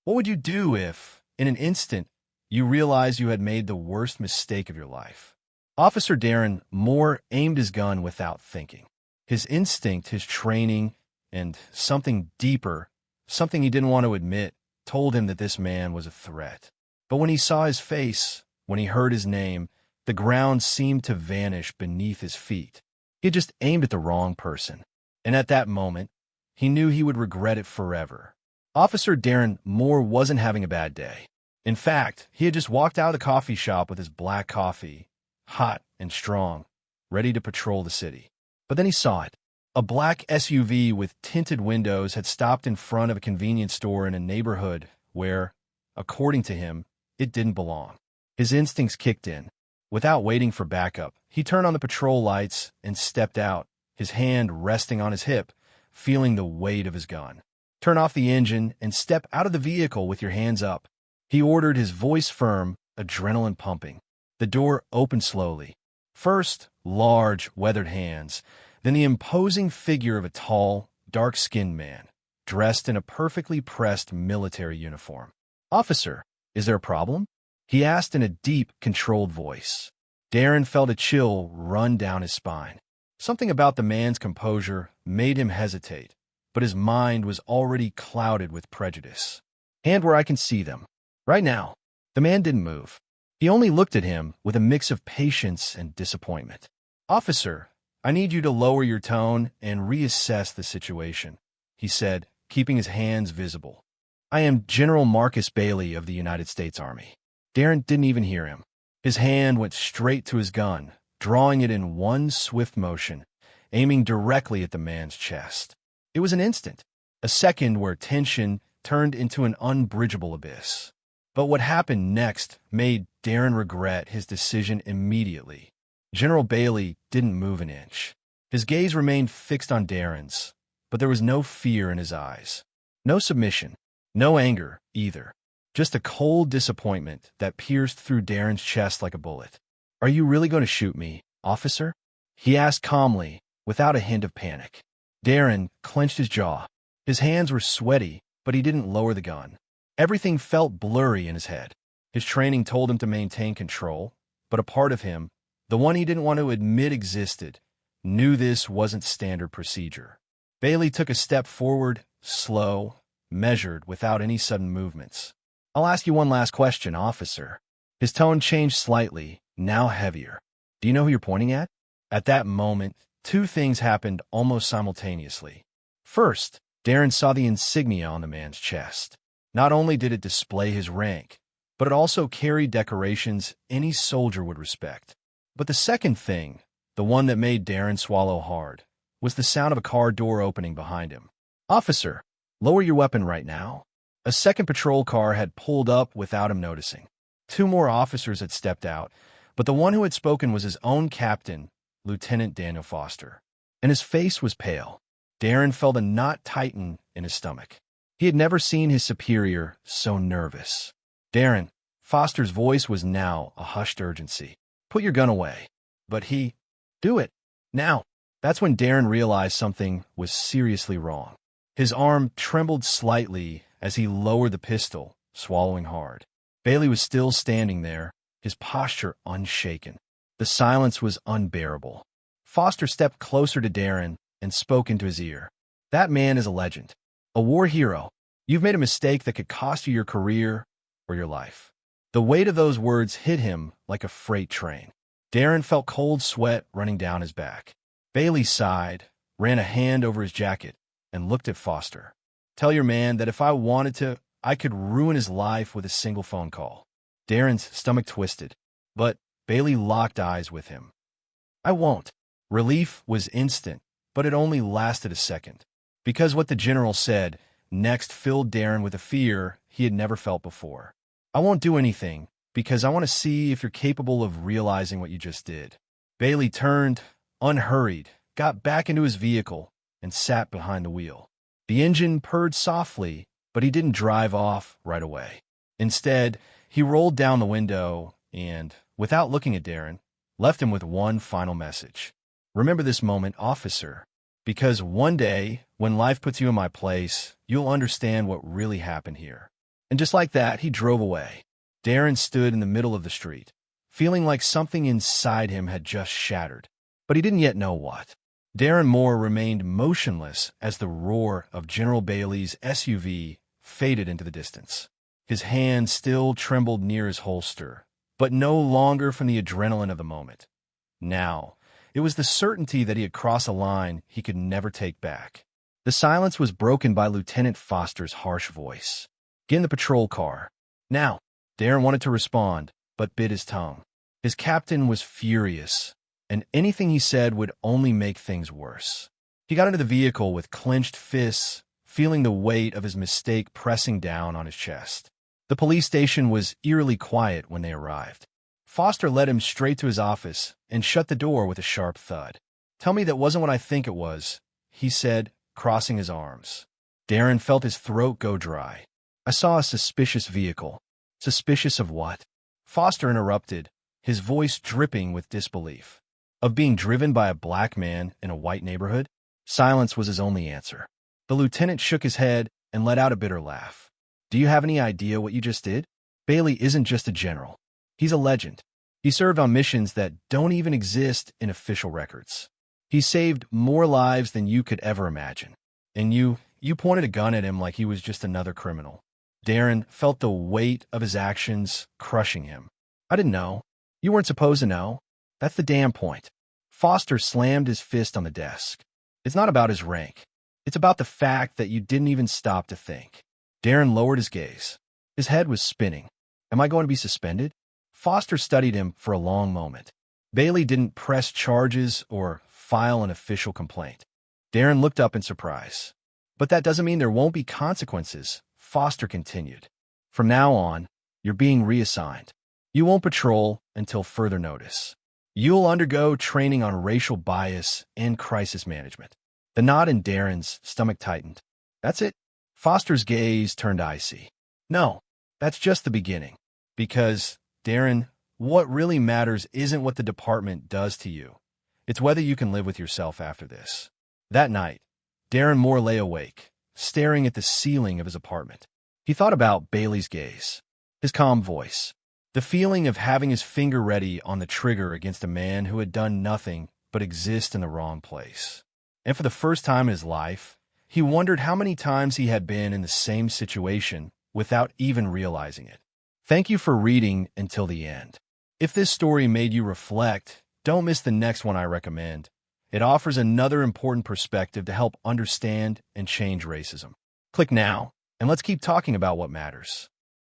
What would you do if, in an instant, you realized you had made the worst mistake of your life? Officer Darren Moore aimed his gun without thinking. His instinct, his training, and something deeper, something he didn't want to admit, told him that this man was a threat. But when he saw his face, when he heard his name, the ground seemed to vanish beneath his feet. He had just aimed at the wrong person. And at that moment, he knew he would regret it forever. Officer Darren Moore wasn't having a bad day. In fact, he had just walked out of the coffee shop with his black coffee, hot and strong, ready to patrol the city. But then he saw it. A black SUV with tinted windows had stopped in front of a convenience store in a neighborhood where, according to him, it didn't belong. His instincts kicked in. Without waiting for backup, he turned on the patrol lights and stepped out, his hand resting on his hip, feeling the weight of his gun. Turn off the engine and step out of the vehicle with your hands up, he ordered, his voice firm, adrenaline pumping. The door opened slowly. First, large, weathered hands, then the imposing figure of a tall, dark-skinned man, dressed in a perfectly pressed military uniform. "Officer, is there a problem?" he asked in a deep, controlled voice. Darren felt a chill run down his spine. Something about the man's composure made him hesitate, but his mind was already clouded with prejudice. "Hand where I can see them. Right now." The man didn't move. He only looked at him with a mix of patience and disappointment. "Officer, I need you to lower your tone and reassess the situation," he said, keeping his hands visible. "I am General Marcus Bailey of the United States Army." Darren didn't even hear him. His hand went straight to his gun, drawing it in one swift motion, aiming directly at the man's chest. It was an instant, a second where tension turned into an unbridgeable abyss. But what happened next made Darren regret his decision immediately. General Bailey didn't move an inch. His gaze remained fixed on Darren's, but there was no fear in his eyes. No submission, no anger either. Just a cold disappointment that pierced through Darren's chest like a bullet. "Are you really going to shoot me, officer?" he asked calmly, without a hint of panic. Darren clenched his jaw. His hands were sweaty, but he didn't lower the gun. Everything felt blurry in his head. His training told him to maintain control, but a part of him, the one he didn't want to admit existed, knew this wasn't standard procedure. Bailey took a step forward, slow, measured, without any sudden movements. "I'll ask you one last question, officer." His tone changed slightly, now heavier. "Do you know who you're pointing at?" At that moment, two things happened almost simultaneously. First, Darren saw the insignia on the man's chest. Not only did it display his rank, but it also carried decorations any soldier would respect. But the second thing, the one that made Darren swallow hard, was the sound of a car door opening behind him. "Officer, lower your weapon right now." A second patrol car had pulled up without him noticing. Two more officers had stepped out, but the one who had spoken was his own captain, Lieutenant Daniel Foster, and his face was pale. Darren felt a knot tighten in his stomach. He had never seen his superior so nervous. "Darren," Foster's voice was now a hushed urgency. "Put your gun away." But he, "Do it, now." That's when Darren realized something was seriously wrong. His arm trembled slightly as he lowered the pistol, swallowing hard. Bailey was still standing there, his posture unshaken. The silence was unbearable. Foster stepped closer to Darren and spoke into his ear. "That man is a legend, a war hero. You've made a mistake that could cost you your career or your life." The weight of those words hit him like a freight train. Darren felt cold sweat running down his back. Bailey sighed, ran a hand over his jacket, and looked at Foster. "Tell your man that if I wanted to, I could ruin his life with a single phone call." Darren's stomach twisted, but Bailey locked eyes with him. "I won't." Relief was instant, but it only lasted a second. Because what the general said next filled Darren with a fear he had never felt before. "I won't do anything, because I want to see if you're capable of realizing what you just did." Bailey turned, unhurried, got back into his vehicle, and sat behind the wheel. The engine purred softly, but he didn't drive off right away. Instead, he rolled down the window and, without looking at Darren, left him with one final message. "Remember this moment, officer, because one day, when life puts you in my place, you'll understand what really happened here." And just like that, he drove away. Darren stood in the middle of the street, feeling like something inside him had just shattered, but he didn't yet know what. Darren Moore remained motionless as the roar of General Bailey's SUV faded into the distance. His hand still trembled near his holster, but no longer from the adrenaline of the moment. Now, it was the certainty that he had crossed a line he could never take back. The silence was broken by Lieutenant Foster's harsh voice. "Get in the patrol car. Now." Darren wanted to respond, but bit his tongue. His captain was furious, and anything he said would only make things worse. He got into the vehicle with clenched fists, feeling the weight of his mistake pressing down on his chest. The police station was eerily quiet when they arrived. Foster led him straight to his office and shut the door with a sharp thud. "Tell me that wasn't what I think it was," he said, crossing his arms. Darren felt his throat go dry. "I saw a suspicious vehicle." "Suspicious of what?" Foster interrupted, his voice dripping with disbelief. "Of being driven by a black man in a white neighborhood?" Silence was his only answer. The lieutenant shook his head and let out a bitter laugh. "Do you have any idea what you just did? Bailey isn't just a general. He's a legend. He served on missions that don't even exist in official records. He saved more lives than you could ever imagine. And you pointed a gun at him like he was just another criminal." Darren felt the weight of his actions crushing him. "I didn't know. You weren't supposed to know. That's the damn point." Foster slammed his fist on the desk. "It's not about his rank. It's about the fact that you didn't even stop to think." Darren lowered his gaze. His head was spinning. "Am I going to be suspended?" Foster studied him for a long moment. Bailey didn't press charges or file an official complaint. Darren looked up in surprise. "But that doesn't mean there won't be consequences," Foster continued. "From now on, you're being reassigned. You won't patrol until further notice. You'll undergo training on racial bias and crisis management." The knot in Darren's stomach tightened. "That's it?" Foster's gaze turned icy. "No, that's just the beginning. Because, Darren, what really matters isn't what the department does to you. It's whether you can live with yourself after this." That night, Darren Moore lay awake, staring at the ceiling of his apartment. He thought about Bailey's gaze, his calm voice, the feeling of having his finger ready on the trigger against a man who had done nothing but exist in the wrong place. And for the first time in his life, he wondered how many times he had been in the same situation without even realizing it. Thank you for reading until the end. If this story made you reflect, don't miss the next one I recommend. It offers another important perspective to help understand and change racism. Click now, and let's keep talking about what matters.